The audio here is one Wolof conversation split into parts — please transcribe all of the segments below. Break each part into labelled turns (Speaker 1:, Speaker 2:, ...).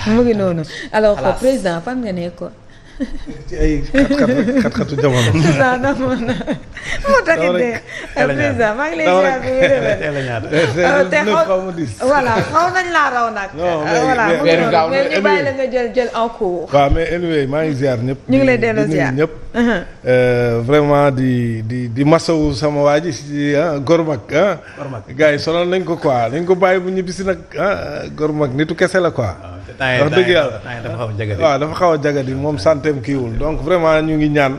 Speaker 1: mu ngi noonu alors président fan nga nekkoon.
Speaker 2: ci ay xat-xatu jamono.
Speaker 1: moo taxit de président maa ngi lay ziar bu wér te voilà xaw nañ laa raw nag. voilà mais ñu bàyyi la nga jël en cours.
Speaker 2: waaw mais anyway maa ngi ziar ñëpp.
Speaker 1: ñu ngi lay delloo ziar
Speaker 2: ñëpp. vraiment di masawu sama waa ji si Gormak gars yi sonal nañ ko quoi nañ ko bàyyi bu ñibbisi nag Gormak nitu kese la quoi. wax dëgg yàlla waaw dafa xaw a jagadi moom santeem kiiwul donc vraiment ñu ngi ñaan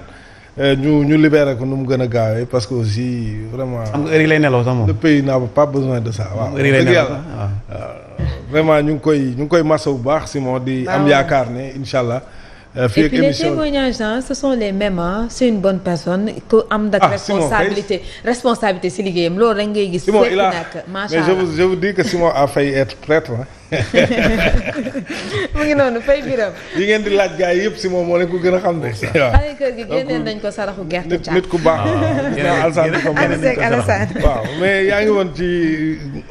Speaker 2: ñu libéré ko nu mu gën a gaawee parce que aussi vraiment.
Speaker 3: xam nga heure yi lay nelaw sax moom.
Speaker 2: le pays n'a pas besoin de ça waaw.
Speaker 3: heure yi lay
Speaker 2: dëgg
Speaker 3: nelaw
Speaker 2: yàlla vraiment ñu ngi koy massa bu baax Simon di am yaakaar ne incha allah.
Speaker 1: fii ak émission et puis les témoignages ce sont les mêmes c'est une bonne personne ku am nag responsabilité si liggéeyam loolu rek ngay gis.
Speaker 2: Simon il a
Speaker 1: macha
Speaker 2: mais
Speaker 1: allah
Speaker 2: je vous dis que Simon a failli être prêtre
Speaker 1: mu ngi noonu fay biram
Speaker 2: yi ngeen di laaj gars yi yëpp Simon moo leen ko gën a xam de. waaw
Speaker 1: xale kër gi génneel nañ ko saraxu gerte caaf
Speaker 2: nit ku baax.
Speaker 1: Alassane
Speaker 2: waaw mais yaa ngi woon ci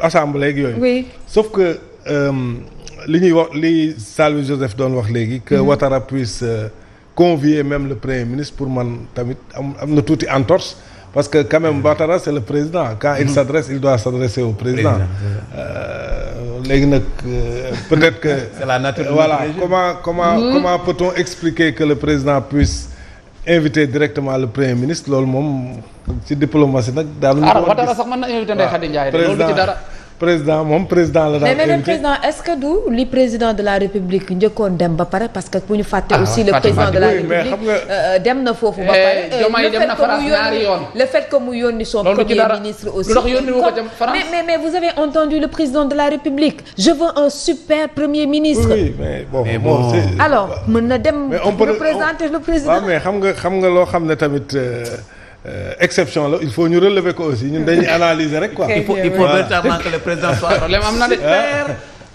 Speaker 2: assemblée ak yooyu.
Speaker 1: oui
Speaker 2: sauf que li ñuy wax li Salvi Joseph doon wax léegi. que Ouattara puisse convier même le premier ministre pour man tamit am na tuuti entorse. parce que quand même Ouattara c'est le président quand il s'adresse il doit s'adresser au président. léegi nag peut-être que.
Speaker 3: c'est la nature
Speaker 2: voilà comment peut-on expliquer que le président puisse inviter directement le premier ministre loolu moom ci diplomatie nag. daal
Speaker 4: Ouattara sax mën na invité Ndeye Khady Ndiaye de loolu ci dara.
Speaker 2: président moom président la daan invité
Speaker 1: mais président est-ce que du li président de la république njëkkoon dem ba pare parce que bu ñu fàtte aussi le président de la république dem na foofu ba pare
Speaker 4: Diomaye dem na France ñaari yoon
Speaker 1: le fait que mu yónni son premier ministre aussi
Speaker 4: lu tax yónni wu ko dem France
Speaker 1: mais vous avez entendu le président de la république je veux un super premier ministre
Speaker 2: oui mais bon
Speaker 1: alors mën na dem représenter le président
Speaker 2: waaw mais xam nga loo xam ne tamit exception la il faut ñu relever ko aussi ñun dañuy analyser rek quoi.
Speaker 3: il faut véritablement que le président soit.
Speaker 4: problème am na de.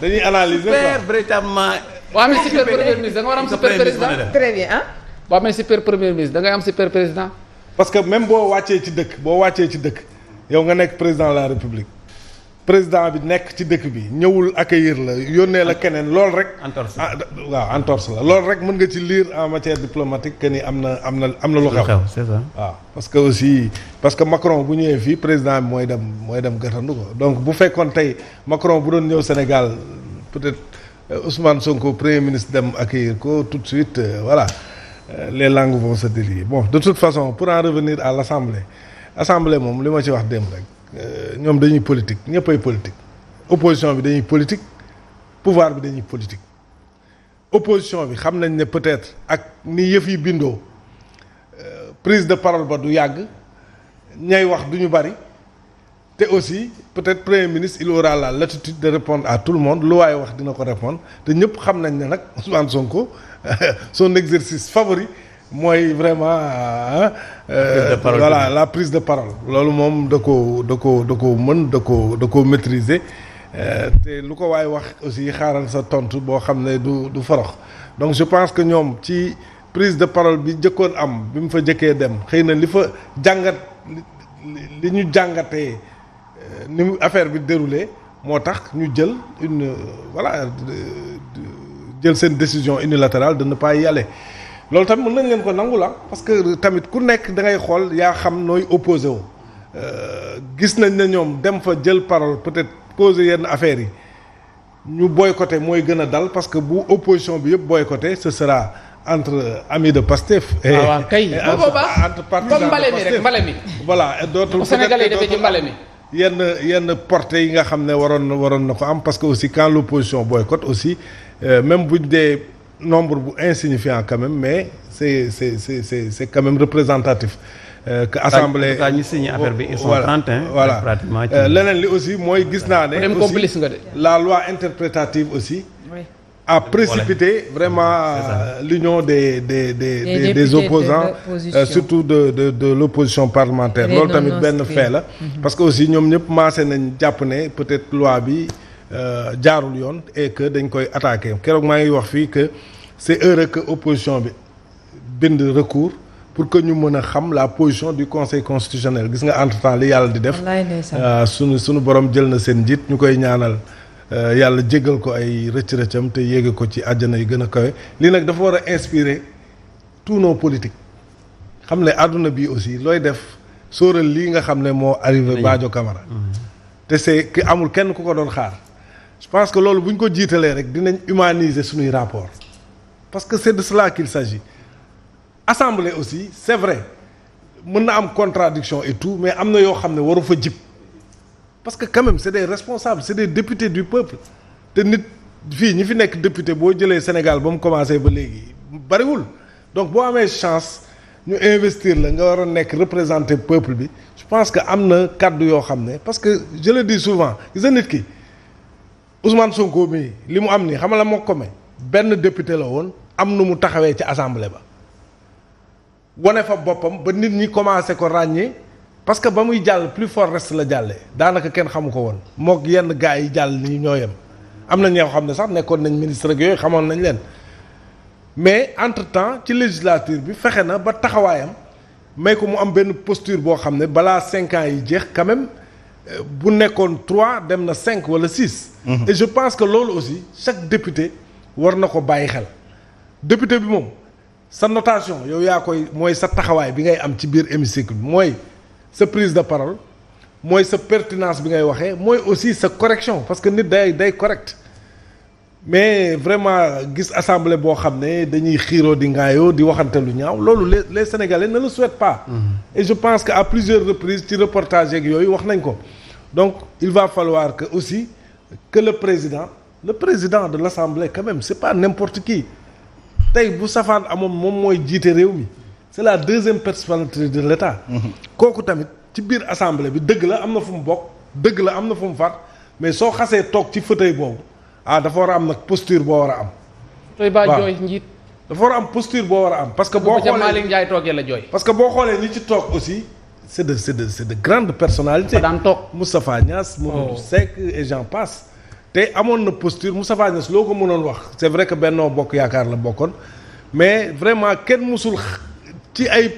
Speaker 2: dañuy analyser quoi
Speaker 3: véritablement.
Speaker 4: boo amee super premier ministre da nga war a am super président.
Speaker 1: très bien ah.
Speaker 4: boo amee super premier ministre da ngay am super président.
Speaker 2: parce que même boo wàccee ci dëkk yow nga nekk président de la république président bi nekk ci dëkk bi ñëwul accueillir la yónnee la keneen loolu rek.
Speaker 3: entorse
Speaker 2: waaw entorse la loolu rek mën nga ci lire en matière diplomatique que ni am na lu xew.
Speaker 3: c'est ça
Speaker 2: waaw parce que aussi parce que Macron bu ñëwee fii président bi mooy dem gàttandu ko donc bu fekkoon tey Macron bu doon ñëw Sénégal peut-être Ousmane Sonko premier ministre dem accueillir ko tout de suite voilà les langues vont se délier bon de toute façon pour en revenir à l'Assemblée moom li ma ci wax démb rek. ñoom dañuy politique ñëppay politique opposition bi dañuy politique pouvoir bi dañuy politique opposition bi xam nañ ne peut-être ak ni yëf yi bindoo prise de parole ba du yàgg ñay wax du ñu bari te aussi peut-être premier ministre il aura la latitude de répondre à tout le monde lu waaye wax dina ko répondre te ñëpp xam nañ ne nag Ousmane Sonko son exercice favori mooy vraiment voilà la prise de parole loolu moom da ko mën da ko maîtriser te lu ko waay wax aussi xaaral sa tontu boo xam ne du forox donc je pense que ñoom ci prise de parole bi jëkkoon am bi mu fa jëkkee dem xëy na li fa jàngat li ñu jàngatee ni mu affaire bi déroulé moo tax ñu jël jël seen décision unilatérale de ne pas y aller loolu tamit mën nañ leen ko nangu la parce que tamit ku nekk da ngay xool yaa xam nooy opposé wu gis nañ ne ñoom dem fa jël parole peut-être poser yenn affaires yi ñu boycotté mooy gën a dal parce que bu opposition bi yëpp boycotté ce sera entre amis de Pastef.
Speaker 4: waaw kay
Speaker 2: entre partisans
Speaker 4: comme mbale mi rek mbale mi.
Speaker 2: voilà d'autres
Speaker 4: Sénégalais yi defee ci mbale mi.
Speaker 2: yenn portée yi nga xam ne waroon na ko am parce que aussi quand l'opposition boycotte aussi même buñ dee nombre bu insignifiant quand même mais c'est quand même représentatif que assemblée
Speaker 3: ñi signé affaire bi ils sont 30
Speaker 2: voilà
Speaker 3: pratiquement
Speaker 2: leneen li aussi mooy gis naa ne
Speaker 4: dem complice nga de
Speaker 2: la loi interprétative aussi a précipité vraiment l'union des opposants surtout de l'opposition parlementaire loolu tamit benn fait la parce que aussi ñoom ñëpp maase nañ jàpp ne peut-être loi bi jaarul yoon et que dañ koy attaquer keroog maa ngi wax fii que c'est heureux que opposition bi bind recours pour que ñu mën a xam la position du conseil constitutionnel gis nga entre-temps li yàlla di def sunu borom jël na seen njiit ñu koy ñaanal yàlla jéggal ko ay rëcc-rëccam te yéege ko ci àjjana yi gën a kawe lii nag dafa war a inspirer tous nos politiques xam ne àdduna bi aussi looy def sóoral lii nga xam ne moo arrivé Badio Camara te c'est que amul kenn ku ko doon xaar je pense que loolu bu ñu ko jiitalee rek dinañ humaniser suñuy rapport parce que c'est de cela qu'il s'agit assemblée aussi c'est vrai mën na am contradiction et tout mais am na yoo xam ne waru fa jib parce que quand même c'est des responsables c'est des députés du peuple te nit fii ñi fi nekk député boo jëlee Sénégal ba mu commencé ba léegi bariwul donc boo amee chance ñu investir la nga war a nekk représenter peuple bi je pense que am na kàddu yoo xam ne parce que je le dis souvent gis nga nit ki Ousmane Sonko mii li mu am nii xam nga la moo ko may benn député la woon am nu mu taxawee ci assemblée ba wane fa boppam ba nit ñi commencé ko ràññee parce que ba muy jàll plus fort reste la jàllee daanaka kenn xamu ko woon mook yenn gars yi jàll nii ñoo yem am na ñoo xam ne sax nekkoon nañ ministre ak yooyu xamoon nañ leen mais entre temps ci législature bi fexe na ba taxawaayam may ko mu am benn posture boo xam ne balaa 5 ans yi jeex quand même bu nekkoon 3 dem na 5 wala 6. Et je pense que loolu aussi chaque député war na ko bàyyi xel député bi moom sa notation yow yaa koy mooy sa taxawaay bi ngay am ci biir hémicycle bi mooy sa prise de parole mooy sa pertinence bi ngay waxee mooy aussi sa correction parce que nit day correct mais vraiment gis assemblée boo xam ne dañuy xiiroo di ngaayoo di waxante lu ñaaw loolu les Sénégalais ne le souhaitent pas. Et je pense que à plusieurs reprises ci reportage yeeg yooyu wax nañ ko donc il va falloir que aussi que le président de l'Assemblée quand même c'est pas n'importe qui tey bu safaan amoon moom mooy jiite réew mi c'est la deuxième personnalité de l'État. kooku tamit ci biir assemblée bi dëgg la am na fu mu bokk dëgg la am na fu mu far mais soo xasee toog ci fauteuil boobu dafa war a am nag posture boo war a am.
Speaker 4: tey ba jooy njiit.
Speaker 2: dafa war a am posture boo war a am. parce que boo xoolee
Speaker 4: Malick Ndiaye toogee la jooy.
Speaker 2: parce que boo xoolee ñi ci toog aussi c'est de grandes personnalités.
Speaker 4: daan toog
Speaker 2: Moustapha Niasse. Mamadou Seck et j'en passe. te amoon na posture Moustapha Niasse loo ko mënoon wax c'est vrai que Benno Bokk Yaakaar la bokkoon mais vraiment kenn musul ci ay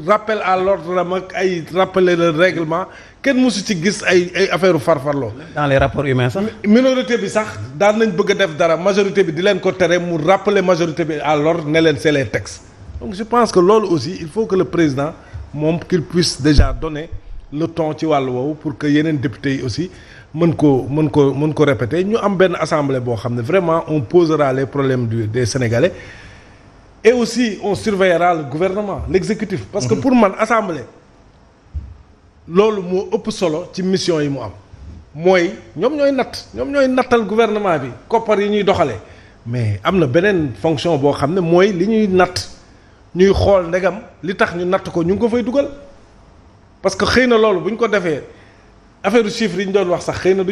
Speaker 2: rappel à l'ordre am ak ay rappeler le règlement kenn musu ci gis ay affaire farfarloo.
Speaker 3: dans les rapports humains sax.
Speaker 2: minorité bi sax daan nañ bëgg a def dara majorité bi di leen ko tere mu rappeler majorité bi à l'ordre ne leen c'est les textes donc je pense que loolu aussi il faut que le président moom qu'il puisse déjà donner le ton ci wàllu woowu pour que yeneen députés yi aussi mën ko répéter ñu am benn assemblée boo xam ne vraiment on posera les problèmes des Sénégalais et aussi on surveillera le gouvernement l'exécutif parce que pour man assemblée loolu moo ëpp solo ci mission yi mu am mooy ñoom ñooy nattal gouvernement bi koppar yi ñuy doxalee mais am na beneen fonction boo xam ne mooy li ñuy natt ñuy xool ndegam li tax ñu natt ko ñu ngi ko fay dugal parce que xëy na loolu bu ñu ko defee affaire chiffres yi ñu doon wax sax xëy na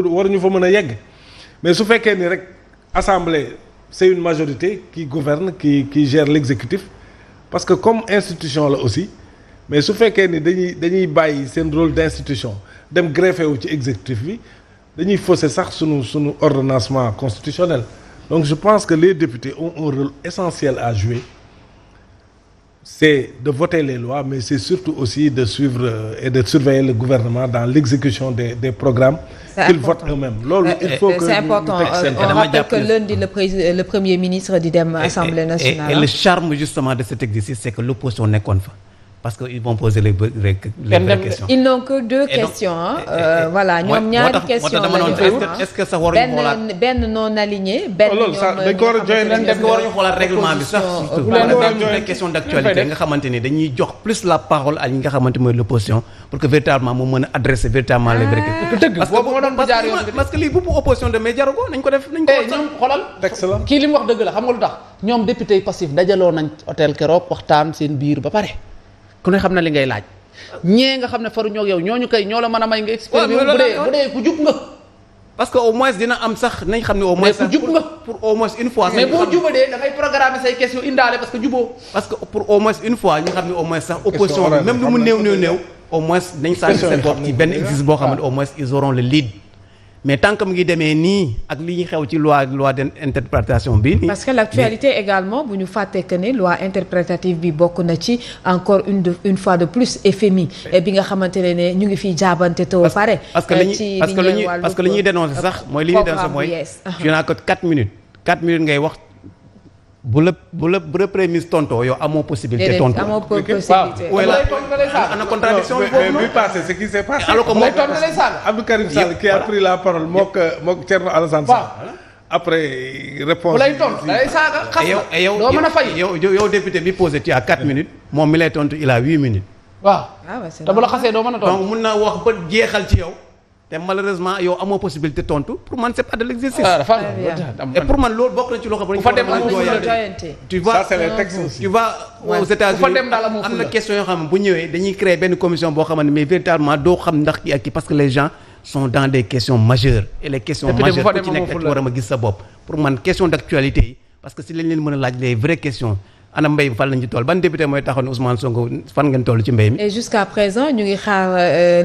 Speaker 2: waruñu fa mën a yegg mais su fekkee ni rek assemblée c'est une majorité qui gouverne qui gère l'exécutif parce que comme institution la aussi mais su fekkee ni dañuy bàyyi seen rôle d'institution dem greffé wu ci exécutif bi dañuy fausser sax sunu ordonnancement constitutionnel donc je pense que les députés ont un rôle essentiel à jouer c'est de voter les lois mais c'est surtout aussi de suivre et de surveiller le gouvernement dans l'exécution des programmes qu'ils votent eux-mêmes loolu il faut que
Speaker 1: c'est important on rappelle que lundi le premier ministre di dem Assemblée nationale
Speaker 3: et le charme justement de cet exercice c'est que l'opposition nekkoon fa parce que ils vont poser les vraies questions.
Speaker 1: Ils n'ont que 2 questions voilà ñoom ñaari questions
Speaker 3: est-ce que sax waruñu xoolaat
Speaker 1: benn non aligné benn
Speaker 2: loolu sax dañ ko war a joxe
Speaker 3: waruñu xoolaat règlement bi sax surtout question d'actualité nga xamante ni dañuy jox plus la parole à ñi nga xamante mooy l'opposition pour que véritablement mu mën a adresser véritablement les vraies questions parce que lii bu opposition de mais jaru ko nañ ko def nañ ko
Speaker 4: ñoom xoolal
Speaker 2: texte la
Speaker 4: kii li mu wax dëgg la xam nga lu tax ñoom député passif dajaloo nañ hôtel keroog waxtaan seen biir ba pare ku ne xam na li ngay laaj ñee nga xam ne faru ñoo yow ñooñu kay ñoo la mën a may nga exprimer bu dee ku jub nga
Speaker 3: parce que au moins dina am sax nañ xam ne au moins
Speaker 4: ku jub nga
Speaker 3: pour au moins une fois
Speaker 4: mais boo jubadee da ngay programmer say questions indaale parce que juboo
Speaker 3: parce que pour au moins une fois ñu xam ne au moins sax opposition bi même lu mu néew au moins nañ sànni seen bopp ci benn exercice boo xamante au moins ils auront le lead mais tant que mu ngi demee nii ak li ñuy xew ci loi d'interprétation bi nii.
Speaker 1: parce que l'actualité également bu ñu fàttee que ne loi interprétative bi bokk na ci encore une fois de plus FMI bi nga xamante ne ñu ngi fiy jaabante te pare.
Speaker 3: parce que li ñuy dénoncer sax mooy li ñuy dénoncer mooy. tu n'as que 4 minutes ngay wax. bu la premier ministre tontoo yow amoo possibilité tontu.
Speaker 1: amoo possibilité
Speaker 3: ana contradiction bi boobu
Speaker 2: bi passé ce qui s'est passé.
Speaker 3: alors que moom
Speaker 2: Abdou Karim Sall qui a pris la parole mook Thierno Alassane Sall. après réponse.
Speaker 4: bu lay tontu da lay saaga xas la doo mën a fay.
Speaker 3: yow député bi posé tu as 4 minutes moom mi lay tontu il a 8 minutes.
Speaker 4: waaw te bu la xasee doo mën a tontu.
Speaker 3: donc mun naa wax ba jeexal ci yow. te malheureusement yow amoo possibilité tontu pour man c'est pas de l'exercice. Et pour man loolu bokk na ci loo xam ne.
Speaker 4: fa dem
Speaker 3: tu vois
Speaker 2: ça c'est les textes aussi.
Speaker 3: tu vois aux États-Unis am na question yoo xam ne bu ñëwee dañuy créer benn commission boo xamante mais véritablement doo xam ndax kii ak kii parce que les gens sont dans des questions majeures. et les questions majeures ku ci nekk ci war a ma gis sa bopp. pour man question d'actualité yi parce que si lañ leen mën a laaj les vraies questions. ana mbéy mi fan lañ ci toll ban député mooy taxaw ne Ousmane Sonko fan ngeen toll ci mbéy mi.
Speaker 1: et jusqu'à présent ñu ngi xaar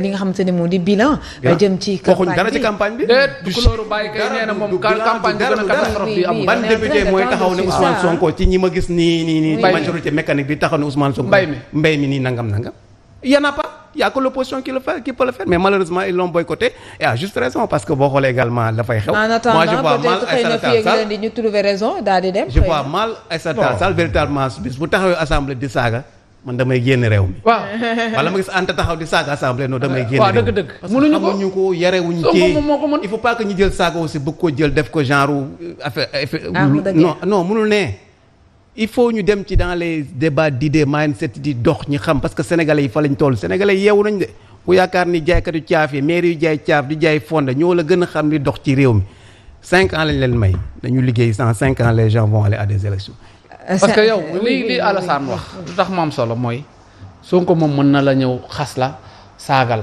Speaker 1: li nga xamante ne moo di bilan. jëm ci campagne bi
Speaker 3: waxuñ dara ci campagne bi.
Speaker 4: du couleur bàyyi kay nee na moom campagne bi gën a catastrophe bi am.
Speaker 3: ban député mooy taxaw ne Ousmane Sonko ci ñi ma gis nii majorité mécanique bi taxaw ne Ousmane Sonko. mbéy mi nii nangam. y en a pas y a que l'opposition qui peut le faire mais malheureusement ils l'ont boycotté et à juste raison parce que boo xoolee également dafay xew.
Speaker 1: en attendant peut-être xëy na fii ak lundi ñu trouver raison daal di dem.
Speaker 3: je vois mal Aïssata Tall Sall véritablement bis bu taxawee assemblée di saaga man damay génn réew mi.
Speaker 4: waaw
Speaker 3: wala ma gis Anta taxaw di saaga assemblée non damay génn réew mi.
Speaker 4: waaw dëgg-dëgg mënuñu ko
Speaker 3: xamuñu ko yarewuñ ci il faut pas que ñu jël saaga aussi bëgg ko jël def ko genre affaire. non mënul ne. il faut ñu dem ci dans les débats d'idées mindset di dox ñi xam parce que sénégalais yi fa lañ toll sénégalais yi yeewu nañ de ku yaakaar ni jaaykatu caaf yi maire yu jaay caaf di jaay fonde ñoo la gën a xam li dox ci réew mi 5 ans lañ leen may dañu liggéey dans 5 ans les gens vont aller à des élections.
Speaker 4: parce que yow li Alassane wax lu tax mu am solo mooy Sonko moom mën na la ñëw xas la saaga la